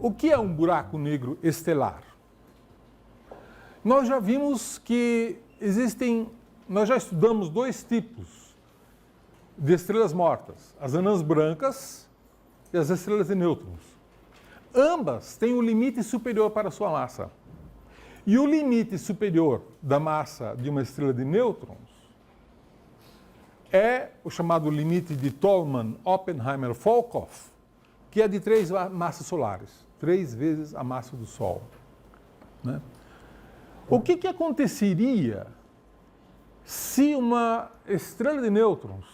o que é um buraco negro estelar? Nós já vimos que nós já estudamos dois tipos de estrelas mortas, as anãs brancas e as estrelas de nêutrons. Ambas têm um limite superior para a sua massa. E o limite superior da massa de uma estrela de nêutrons é o chamado limite de Tolman-Oppenheimer-Volkoff, que é de 3 massas solares, 3 vezes a massa do Sol. Né? O que aconteceria se uma estrela de nêutrons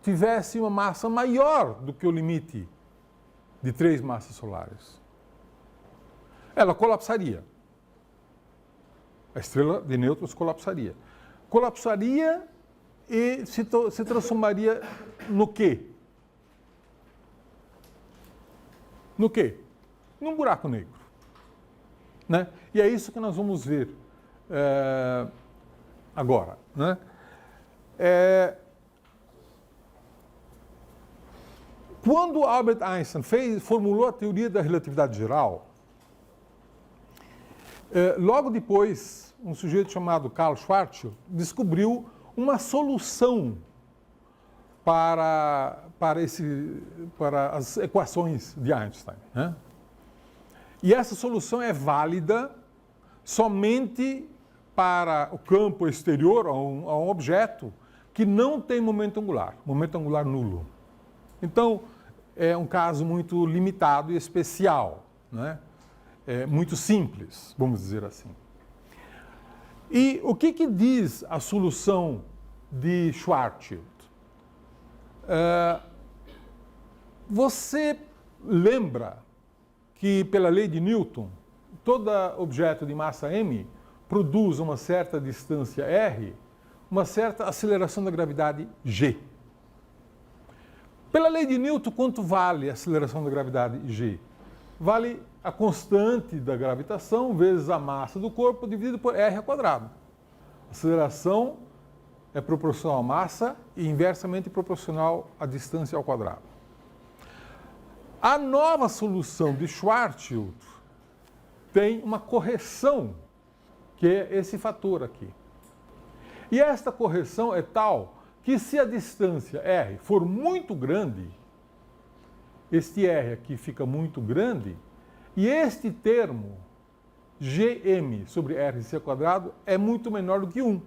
tivesse uma massa maior do que o limite de 3 massas solares? Ela colapsaria. A estrela de nêutrons colapsaria. Colapsaria e se transformaria no quê? No quê? Num buraco negro. Né? E é isso que nós vamos ver agora. Né? Quando Albert Einstein formulou a teoria da relatividade geral, logo depois, um sujeito chamado Karl Schwarzschild descobriu uma solução para as equações de Einstein. Né? E essa solução é válida somente para o campo exterior a um objeto que não tem momento angular nulo. Então, é um caso muito limitado e especial, né? Muito simples, vamos dizer assim. E o que diz a solução de Schwarzschild? Você lembra que, pela lei de Newton, todo objeto de massa m produz uma certa distância r, uma certa aceleração da gravidade g. Pela lei de Newton, quanto vale a aceleração da gravidade g? Vale a constante da gravitação vezes a massa do corpo dividido por r ao quadrado. A aceleração é proporcional à massa e inversamente proporcional à distância ao quadrado. A nova solução de Schwarzschild tem uma correção, que é esse fator aqui. E esta correção é tal que, se a distância r for muito grande, este r aqui fica muito grande, e este termo, gm sobre rc ao quadrado, é muito menor do que 1.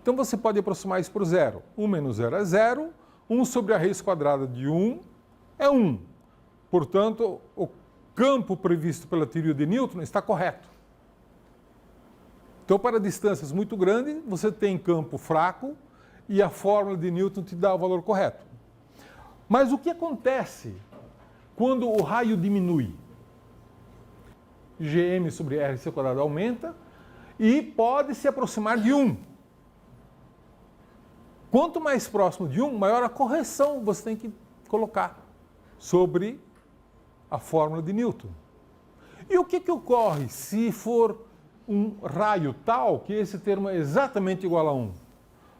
Então você pode aproximar isso por zero. 1 menos 0 é 0, 1 sobre a raiz quadrada de 1 é 1. Portanto, o campo previsto pela teoria de Newton está correto. Então, para distâncias muito grandes, você tem campo fraco e a fórmula de Newton te dá o valor correto. Mas o que acontece quando o raio diminui? Gm sobre rc ao quadrado aumenta e pode se aproximar de 1. Quanto mais próximo de 1, maior a correção você tem que colocar sobre a fórmula de Newton. E o que ocorre se for um raio tal que esse termo é exatamente igual a 1?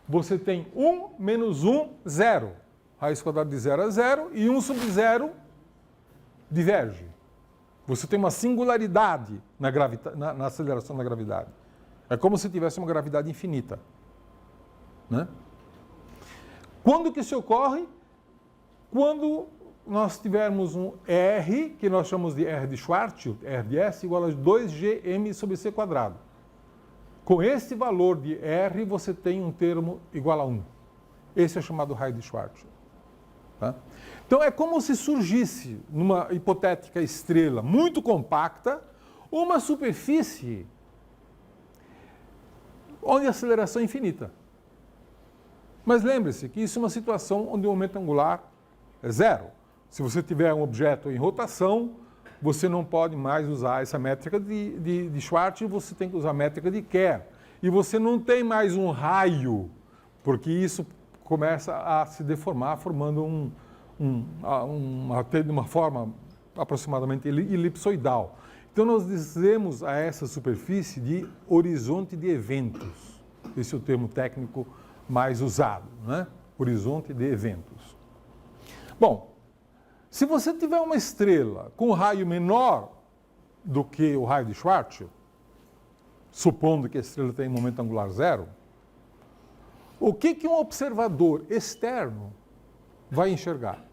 Você tem 1 menos 1, 0. Raiz quadrada de 0 é 0 e 1 sobre 0 diverge. Você tem uma singularidade na aceleração da gravidade. É como se tivesse uma gravidade infinita. Né? Quando que isso ocorre? Quando nós tivermos um R, que nós chamamos de R de Schwarzschild, R de S, igual a 2gm sobre c quadrado. Com esse valor de R, você tem um termo igual a 1. Esse é chamado raio de Schwarzschild. Tá? Então, é como se surgisse, numa hipotética estrela muito compacta, uma superfície onde a aceleração é infinita. Mas lembre-se que isso é uma situação onde o momento angular é 0. Se você tiver um objeto em rotação, você não pode mais usar essa métrica de Schwarzschild, você tem que usar a métrica de Kerr. E você não tem mais um raio, porque isso começa a se deformar, formando uma forma aproximadamente elipsoidal. Então, nós dizemos a essa superfície de horizonte de eventos. Esse é o termo técnico mais usado, né? Horizonte de eventos. Bom, Se você tiver uma estrela com raio menor do que o raio de Schwarzschild, supondo que a estrela tem momento angular zero, o que um observador externo vai enxergar?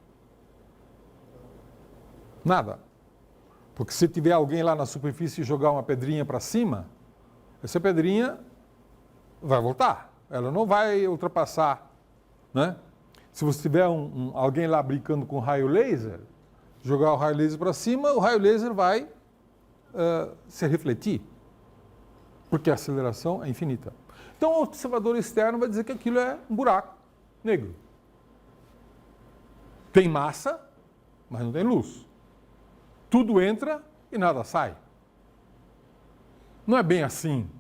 Nada. Porque se tiver alguém lá na superfície e jogar uma pedrinha para cima, essa pedrinha vai voltar. Ela não vai ultrapassar, né? Se você tiver alguém lá brincando com raio laser, jogar o raio laser para cima, o raio laser vai se refletir, porque a aceleração é infinita. Então o observador externo vai dizer que aquilo é um buraco negro. Tem massa, mas não tem luz. Tudo entra e nada sai. Não é bem assim.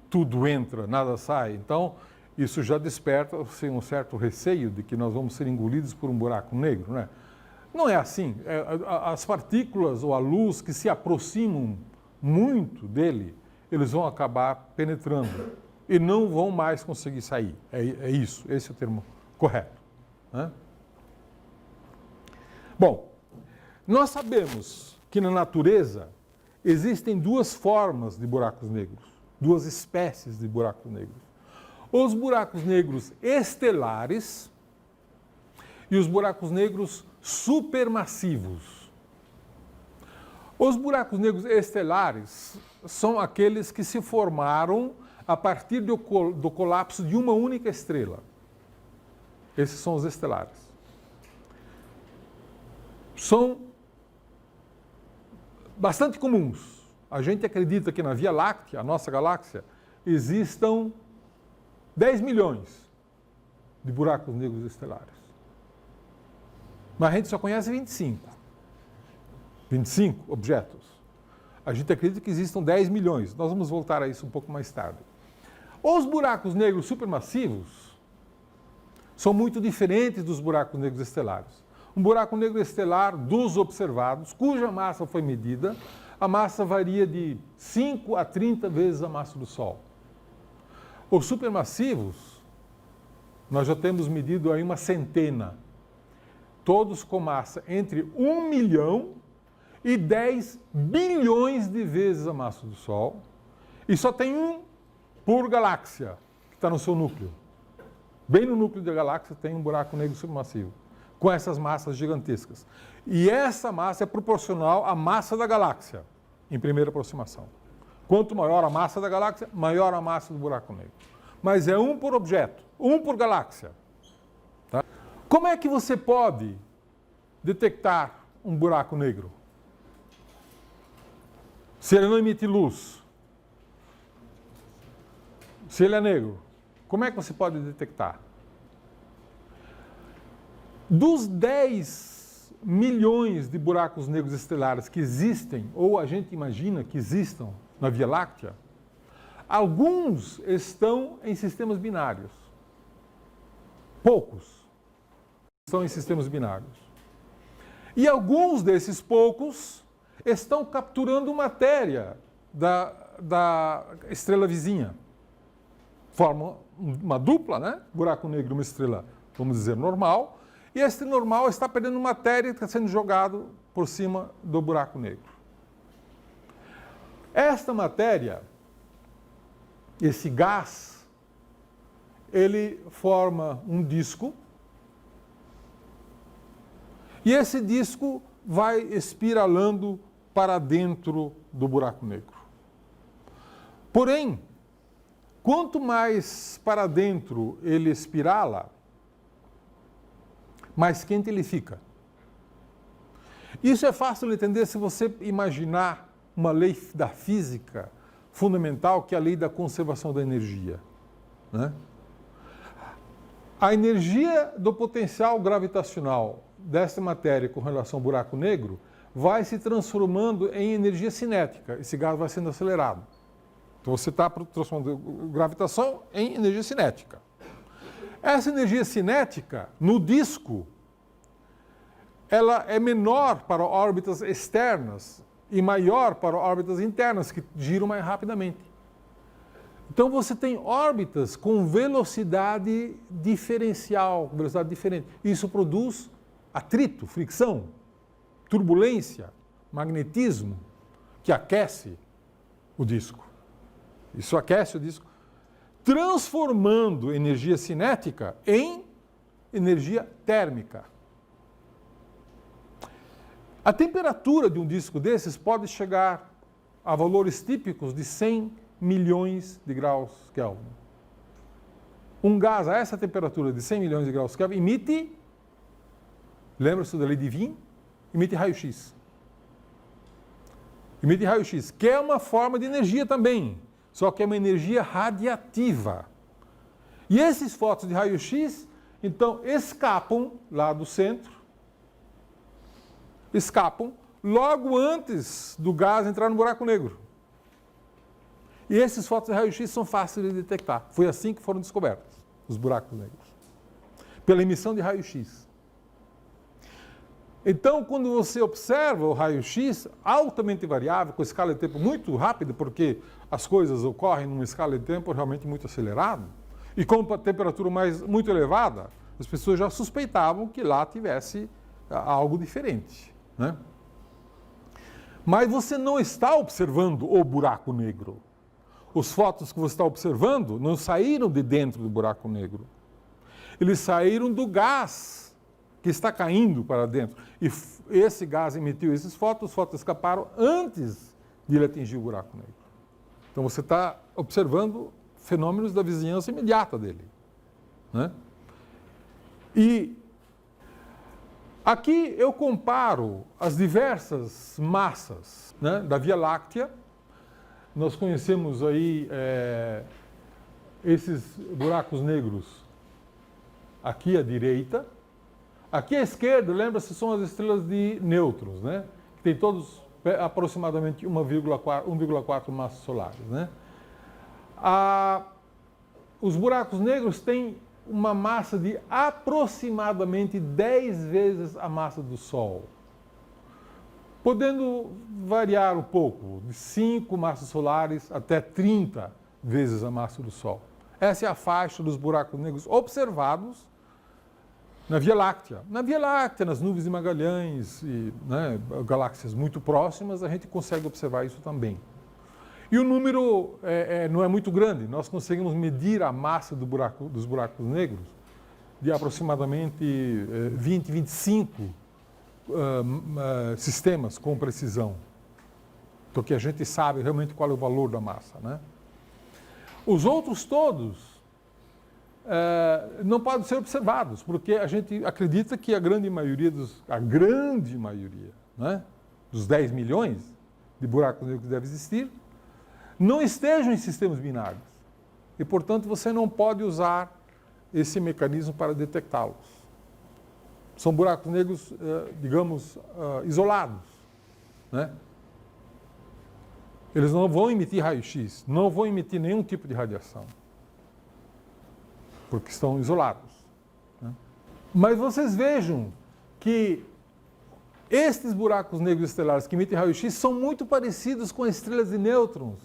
Tudo entra, nada sai. Então, isso já desperta assim, um certo receio de que nós vamos ser engolidos por um buraco negro, né? Não é assim. As partículas ou a luz que se aproximam muito dele, eles vão acabar penetrando e não vão mais conseguir sair. É isso, esse é o termo correto, né? Bom, nós sabemos que na natureza existem duas formas de buracos negros, duas espécies de buracos negros. Os buracos negros estelares e os buracos negros supermassivos. Os buracos negros estelares são aqueles que se formaram a partir do colapso de uma única estrela. Esses são os estelares. São bastante comuns. A gente acredita que na Via Láctea, a nossa galáxia, existam 10 milhões de buracos negros estelares. Mas a gente só conhece 25. 25 objetos. A gente acredita que existam 10 milhões. Nós vamos voltar a isso um pouco mais tarde. Os buracos negros supermassivos são muito diferentes dos buracos negros estelares. Um buraco negro estelar dos observados, cuja massa foi medida, a massa varia de 5 a 30 vezes a massa do Sol. Os supermassivos, nós já temos medido aí uma centena, todos com massa entre 1 milhão e 10 bilhões de vezes a massa do Sol, e só tem um por galáxia, que está no seu núcleo. Bem no núcleo da galáxia tem um buraco negro supermassivo, com essas massas gigantescas. E essa massa é proporcional à massa da galáxia, em primeira aproximação. Quanto maior a massa da galáxia, maior a massa do buraco negro. Mas é um por objeto, um por galáxia. Tá? Como é que você pode detectar um buraco negro? Se ele não emite luz, se ele é negro, como é que você pode detectar? Dos 10 milhões de buracos negros estelares que existem, ou a gente imagina que existam na Via Láctea, alguns estão em sistemas binários. Poucos estão em sistemas binários. E alguns desses poucos estão capturando matéria da estrela vizinha. Formam uma dupla, né? Buraco negro e uma estrela, vamos dizer, normal. E esse normal está perdendo matéria e está sendo jogado por cima do buraco negro. Esta matéria, esse gás, ele forma um disco e esse disco vai espiralando para dentro do buraco negro. Porém, quanto mais para dentro ele espirala, mais quente ele fica. Isso é fácil de entender se você imaginar uma lei da física fundamental, que é a lei da conservação da energia, né? A energia do potencial gravitacional dessa matéria com relação ao buraco negro vai se transformando em energia cinética. Esse gás vai sendo acelerado. Então você está transformando gravitação em energia cinética. Essa energia cinética, no disco, ela é menor para órbitas externas e maior para órbitas internas, que giram mais rapidamente. Então você tem órbitas com velocidade diferencial, velocidade diferente. Isso produz atrito, fricção, turbulência, magnetismo, que aquece o disco. Isso aquece o disco, transformando energia cinética em energia térmica. A temperatura de um disco desses pode chegar a valores típicos de 100 milhões de graus Kelvin. Um gás a essa temperatura de 100 milhões de graus Kelvin emite, lembra-se da lei de Wien? Emite raio-x. Emite raio-x, que é uma forma de energia também, só que é uma energia radiativa. E esses fótons de raio-x, então, escapam lá do centro, escapam logo antes do gás entrar no buraco negro. E esses fótons de raio-x são fáceis de detectar. Foi assim que foram descobertos os buracos negros, pela emissão de raio-x. Então, quando você observa o raio-x altamente variável, com escala de tempo muito rápida, porque as coisas ocorrem numa escala de tempo realmente muito acelerada, e com uma temperatura muito elevada, as pessoas já suspeitavam que lá tivesse algo diferente, né? Mas você não está observando o buraco negro. Os fótons que você está observando não saíram de dentro do buraco negro. Eles saíram do gás que está caindo para dentro. E esse gás emitiu esses fótons, os fótons escaparam antes de ele atingir o buraco negro. Então você está observando fenômenos da vizinhança imediata dele, né? E aqui eu comparo as diversas massas, né, da Via Láctea. Nós conhecemos aí esses buracos negros aqui à direita. Aqui à esquerda, lembra-se, são as estrelas de nêutrons, né? Que tem todos aproximadamente 1,4 massas solares, né? Os buracos negros têm uma massa de aproximadamente 10 vezes a massa do Sol, podendo variar um pouco, de 5 massas solares até 30 vezes a massa do Sol. Essa é a faixa dos buracos negros observados na Via Láctea. Na Via Láctea, nas nuvens de Magalhães e, né, galáxias muito próximas, a gente consegue observar isso também. E o número não é muito grande. Nós conseguimos medir a massa dos buracos negros de aproximadamente 20, 25 sistemas com precisão. Então, que a gente sabe realmente qual é o valor da massa, né? Os outros todos não podem ser observados, porque a gente acredita que a grande maioria, né, dos 10 milhões de buracos negros que devem existir, não estejam em sistemas binários. E, portanto, você não pode usar esse mecanismo para detectá-los. São buracos negros, digamos, isolados, né? Eles não vão emitir raio-x, não vão emitir nenhum tipo de radiação, porque estão isolados, né? Mas vocês vejam que estes buracos negros estelares que emitem raio-x são muito parecidos com estrelas de nêutrons,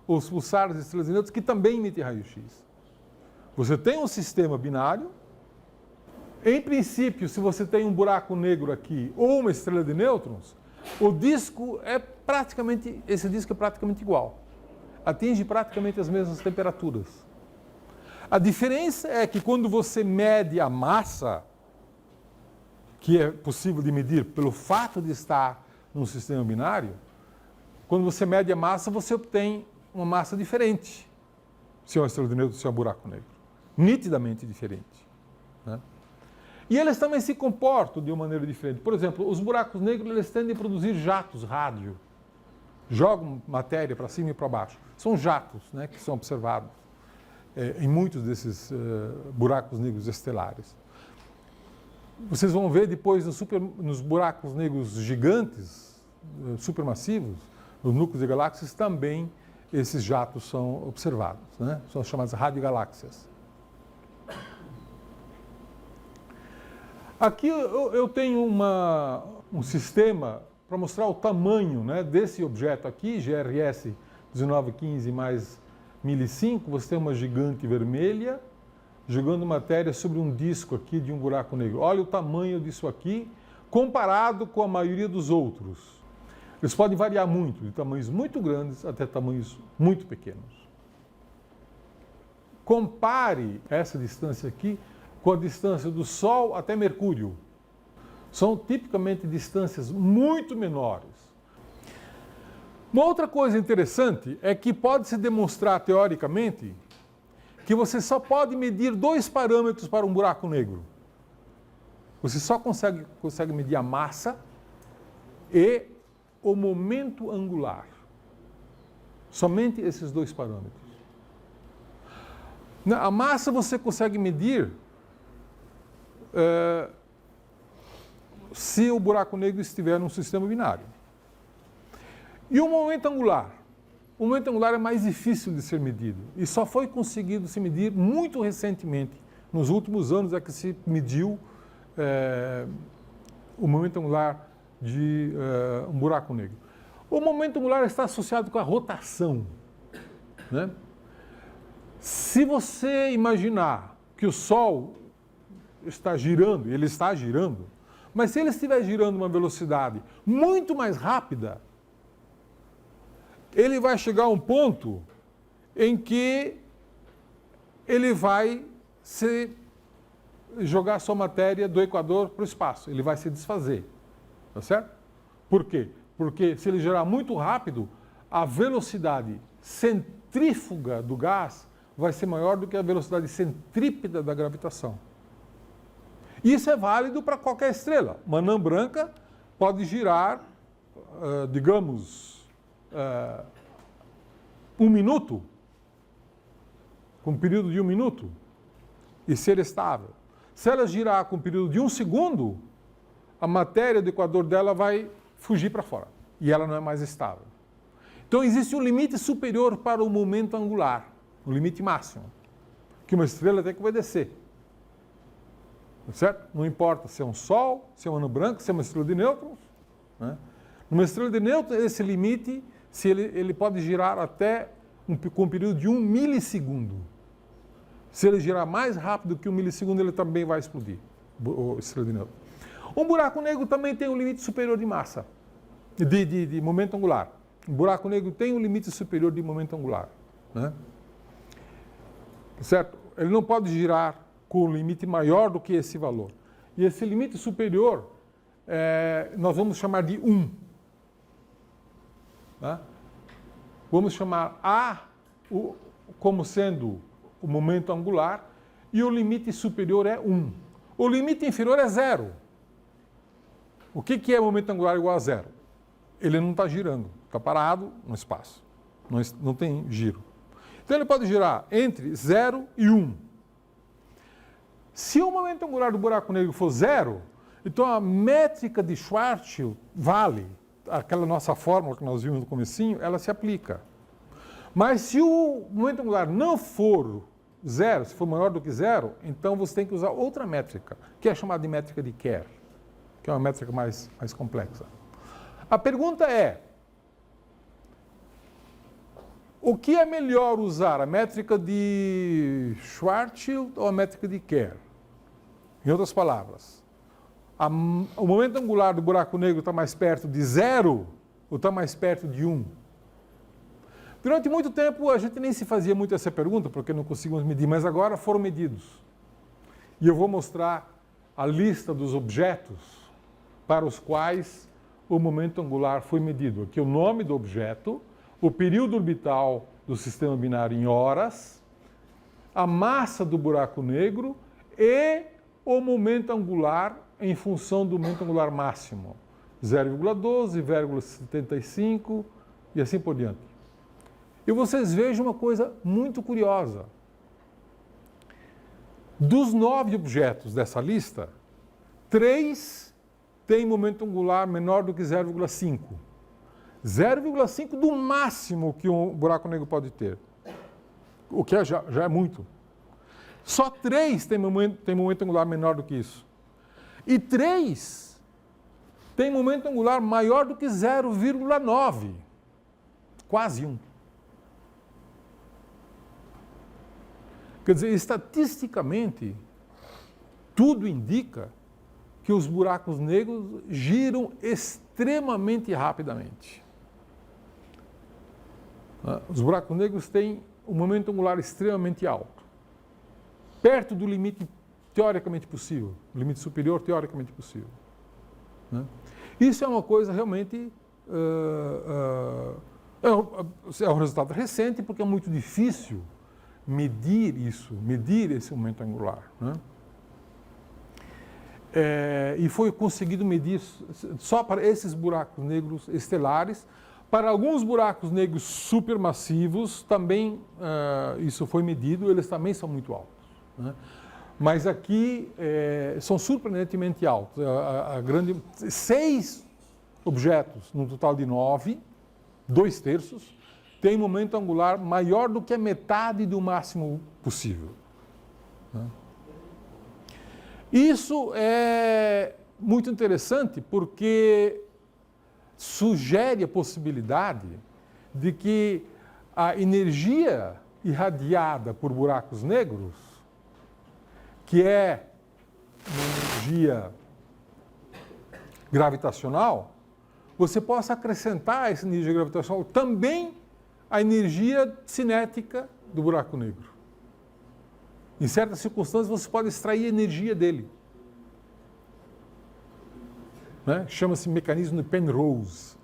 os pulsares de estrelas de nêutrons, que também emitem raio-x. Você tem um sistema binário. Em princípio, se você tem um buraco negro aqui ou uma estrela de nêutrons, esse disco é praticamente igual. Atinge praticamente as mesmas temperaturas. A diferença é que quando você mede a massa, que é possível de medir pelo fato de estar num sistema binário, quando você mede a massa, você obtém uma massa diferente, se é uma estrela de nêutrons, se é um buraco negro. Nitidamente diferente, né? E eles também se comportam de uma maneira diferente. Por exemplo, os buracos negros, eles tendem a produzir jatos rádio. Jogam matéria para cima e para baixo. São jatos, né, que são observados em muitos desses buracos negros estelares. Vocês vão ver depois nos buracos negros gigantes, supermassivos, nos núcleos de galáxias, também esses jatos são observados, né? São as chamadas radiogaláxias. Aqui eu tenho um sistema para mostrar o tamanho, né, desse objeto aqui, GRS 1915 mais 1005. Você tem uma gigante vermelha jogando matéria sobre um disco aqui de um buraco negro. Olha o tamanho disso aqui comparado com a maioria dos outros. Eles podem variar muito, de tamanhos muito grandes até tamanhos muito pequenos. Compare essa distância aqui com a distância do Sol até Mercúrio. São tipicamente distâncias muito menores. Uma outra coisa interessante é que pode-se demonstrar teoricamente que você só pode medir 2 parâmetros para um buraco negro. Você só consegue medir a massa e o momento angular. Somente esses 2 parâmetros. A massa você consegue medir se o buraco negro estiver num sistema binário. E o momento angular? O momento angular é mais difícil de ser medido e só foi conseguido se medir muito recentemente. Nos últimos anos é que se mediu o momento angular de um buraco negro. O momento angular está associado com a rotação, né? Se você imaginar que o Sol está girando, ele está girando, mas se ele estiver girando uma velocidade muito mais rápida, ele vai chegar a um ponto em que ele vai jogar sua matéria do Equador para o espaço, ele vai se desfazer, tá certo? Por quê? Porque se ele girar muito rápido, a velocidade centrífuga do gás vai ser maior do que a velocidade centrípeta da gravitação. Isso é válido para qualquer estrela. Uma anã branca pode girar, digamos, 1 minuto, com um período de 1 minuto, e ser estável. Se ela girar com um período de 1 segundo, a matéria do equador dela vai fugir para fora, e ela não é mais estável. Então existe um limite superior para o momento angular, o limite máximo, que uma estrela tem que obedecer. Certo? Não importa se é um Sol, se é um anã branco, se é uma estrela de nêutrons, né? Numa estrela de nêutrons, esse limite, se ele pode girar até com um período de 1 milissegundo. Se ele girar mais rápido que 1 milissegundo, ele também vai explodir, a estrela de nêutrons. Um buraco negro também tem um limite superior de massa, de momento angular. Um buraco negro tem um limite superior de momento angular, né? Certo? Ele não pode girar com um limite maior do que esse valor. E esse limite superior, nós vamos chamar de 1. Tá? Vamos chamar A como sendo o momento angular e o limite superior é 1. O limite inferior é 0. O que é momento angular igual a 0? Ele não está girando, está parado no espaço, não tem giro. Então ele pode girar entre 0 e 1. Se o momento angular do buraco negro for 0, então a métrica de Schwarzschild vale, aquela nossa fórmula que nós vimos no comecinho, ela se aplica. Mas se o momento angular não for 0, se for maior do que 0, então você tem que usar outra métrica, que é chamada de métrica de Kerr, que é uma métrica mais complexa. A pergunta é, o que é melhor usar, a métrica de Schwarzschild ou a métrica de Kerr? Em outras palavras, o momento angular do buraco negro está mais perto de 0 ou está mais perto de 1? Durante muito tempo a gente nem se fazia muito essa pergunta, porque não conseguimos medir, mas agora foram medidos. E eu vou mostrar a lista dos objetos para os quais o momento angular foi medido. Aqui o nome do objeto, o período orbital do sistema binário em horas, a massa do buraco negro e o momento angular em função do momento angular máximo, 0,12, 0,75 e assim por diante. E vocês vejam uma coisa muito curiosa. Dos 9 objetos dessa lista, 3 têm momento angular menor do que 0,5. 0,5 do máximo que um buraco negro pode ter, o que já é muito. Só 3 têm momento angular menor do que isso. E 3 têm momento angular maior do que 0,9. Quase 1. Quer dizer, estatisticamente, tudo indica que os buracos negros giram extremamente rapidamente. Os buracos negros têm um momento angular extremamente alto, perto do limite teoricamente possível, limite superior teoricamente possível. Isso é uma coisa realmente é um resultado recente, porque é muito difícil medir esse momento angular. E foi conseguido medir só para esses buracos negros estelares. Para alguns buracos negros supermassivos, também isso foi medido, eles também são muito altos. Mas aqui são surpreendentemente altos. 6 objetos, no total de 9, 2/3, têm momento angular maior do que a metade do máximo possível. Isso é muito interessante porque sugere a possibilidade de que a energia irradiada por buracos negros, que é uma energia gravitacional, você possa acrescentar a essa energia gravitacional também a energia cinética do buraco negro. Em certas circunstâncias, você pode extrair a energia dele. Chama-se mecanismo de Penrose.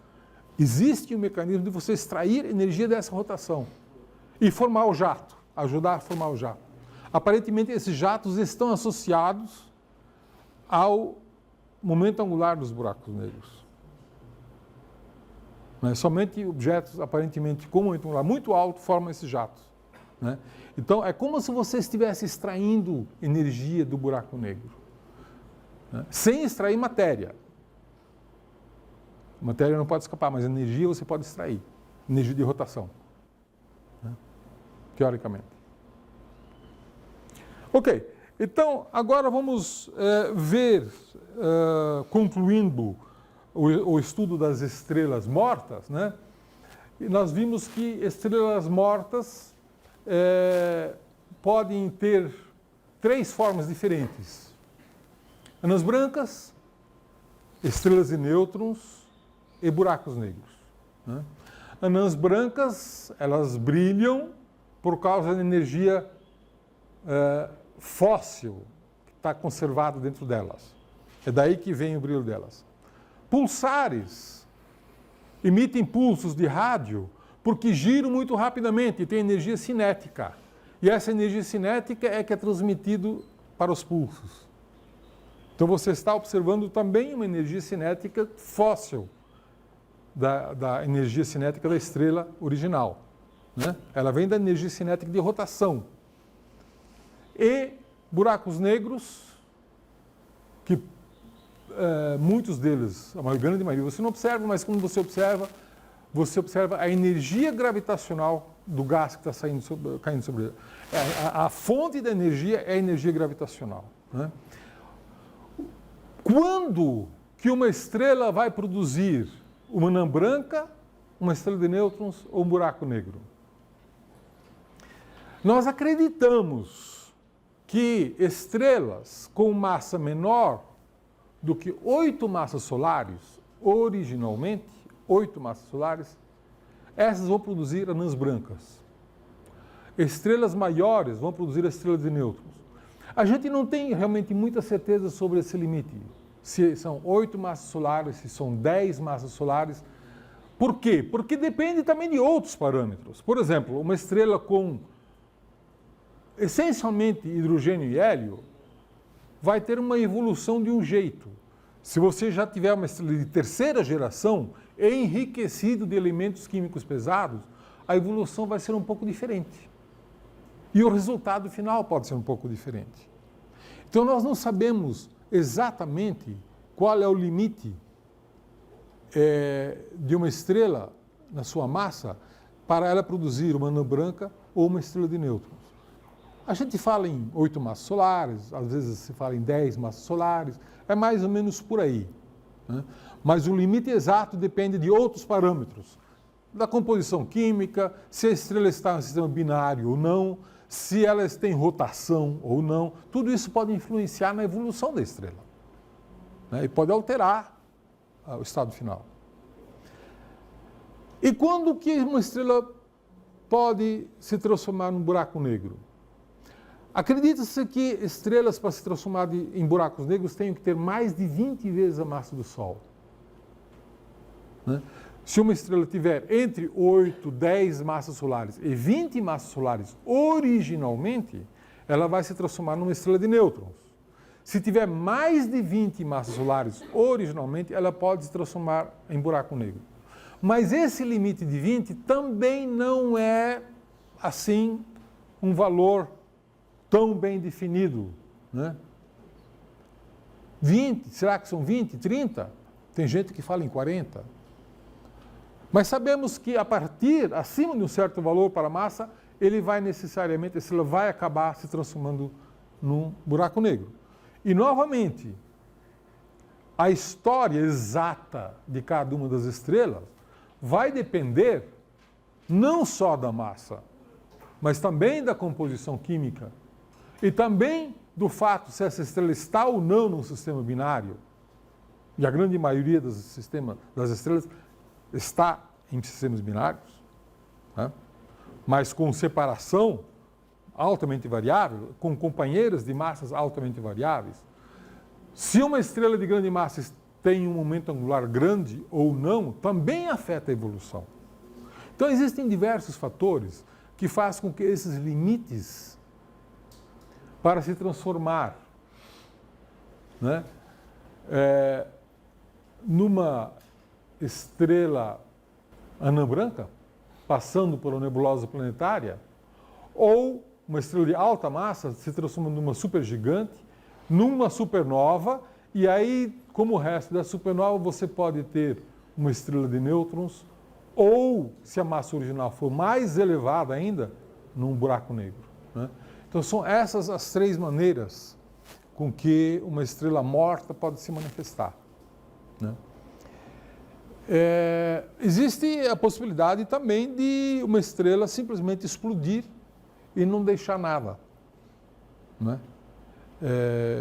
Existe um mecanismo de você extrair energia dessa rotação e formar o jato, ajudar a formar o jato. Aparentemente, esses jatos estão associados ao momento angular dos buracos negros. Somente objetos aparentemente com momento angular muito alto formam esses jatos. Então, é como se você estivesse extraindo energia do buraco negro, sem extrair matéria. Matéria não pode escapar, mas energia você pode extrair. Energia de rotação. Teoricamente. Ok, então agora vamos ver, concluindo o estudo das estrelas mortas, E nós vimos que estrelas mortas podem ter 3 formas diferentes. Anãs brancas, estrelas de nêutrons e buracos negros. Anãs brancas, elas brilham por causa da energia fóssil que está conservada dentro delas. É daí que vem o brilho delas. Pulsares emitem pulsos de rádio porque giram muito rapidamente e tem energia cinética. E essa energia cinética é que é transmitido para os pulsos. Então você está observando também uma energia cinética fóssil da energia cinética da estrela original. Ela vem da energia cinética de rotação. E buracos negros, que muitos deles, a grande maioria, você não observa, mas quando você observa a energia gravitacional do gás que está caindo sobre ele. A fonte da energia é a energia gravitacional. Quando que uma estrela vai produzir uma anã branca, uma estrela de nêutrons ou um buraco negro? Nós acreditamos que estrelas com massa menor do que 8 massas solares, originalmente, 8 massas solares, essas vão produzir anãs brancas. Estrelas maiores vão produzir estrelas de nêutrons. A gente não tem realmente muita certeza sobre esse limite. Se são 8 massas solares, se são 10 massas solares. Por quê? Porque depende também de outros parâmetros. Por exemplo, uma estrela com essencialmente hidrogênio e hélio vai ter uma evolução de um jeito. Se você já tiver uma estrela de terceira geração, enriquecido de elementos químicos pesados, a evolução vai ser um pouco diferente. E o resultado final pode ser um pouco diferente. Então nós não sabemos exatamente qual é o limite de uma estrela na sua massa para ela produzir uma anã branca ou uma estrela de nêutrons. A gente fala em 8 massas solares, às vezes se fala em 10 massas solares, é mais ou menos por aí. Mas o limite exato depende de outros parâmetros, da composição química, se a estrela está no sistema binário ou não, se elas têm rotação ou não, tudo isso pode influenciar na evolução da estrela. né, e pode alterar o estado final. E quando que uma estrela pode se transformar num buraco negro? Acredita-se que estrelas, para se transformar em buracos negros, tenham que ter mais de 20 vezes a massa do Sol. Né? Se uma estrela tiver entre 8, 10 massas solares e 20 massas solares originalmente, ela vai se transformar numa estrela de nêutrons. Se tiver mais de 20 massas solares originalmente, ela pode se transformar em buraco negro. Mas esse limite de 20 também não é, assim, um valor tão bem definido. Né? 20, será que são 20, 30? Tem gente que fala em 40. Mas sabemos que a partir, acima de um certo valor para a massa, ele vai necessariamente, a estrela vai acabar se transformando num buraco negro. E, novamente, a história exata de cada uma das estrelas vai depender não só da massa, mas também da composição química e também do fato se essa estrela está ou não num sistema binário. E a grande maioria das estrelas está em sistemas binários, né? Mas com separação altamente variável, com companheiras de massas altamente variáveis. Se uma estrela de grande massa tem um momento angular grande ou não, também afeta a evolução. Então existem diversos fatores que fazem com que esses limites para se transformar, né, numa estrela anã branca, passando por uma nebulosa planetária, ou uma estrela de alta massa se transforma numa supergigante, numa supernova, e aí, como o resto da supernova, você pode ter uma estrela de nêutrons, ou, se a massa original for mais elevada ainda, num buraco negro. Né? Então, são essas as três maneiras com que uma estrela morta pode se manifestar. Né? Existe a possibilidade também de uma estrela simplesmente explodir e não deixar nada. Né?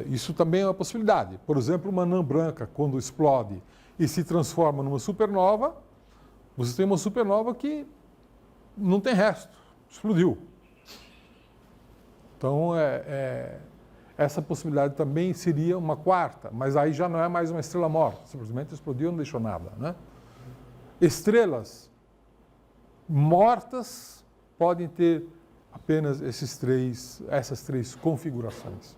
Isso também é uma possibilidade. Por exemplo, uma anã branca, quando explode e se transforma numa supernova, você tem uma supernova que não tem resto, explodiu. Então, essa possibilidade também seria uma quarta, mas aí já não é mais uma estrela morta, simplesmente explodiu e não deixou nada. Né? Estrelas mortas podem ter apenas essas três configurações.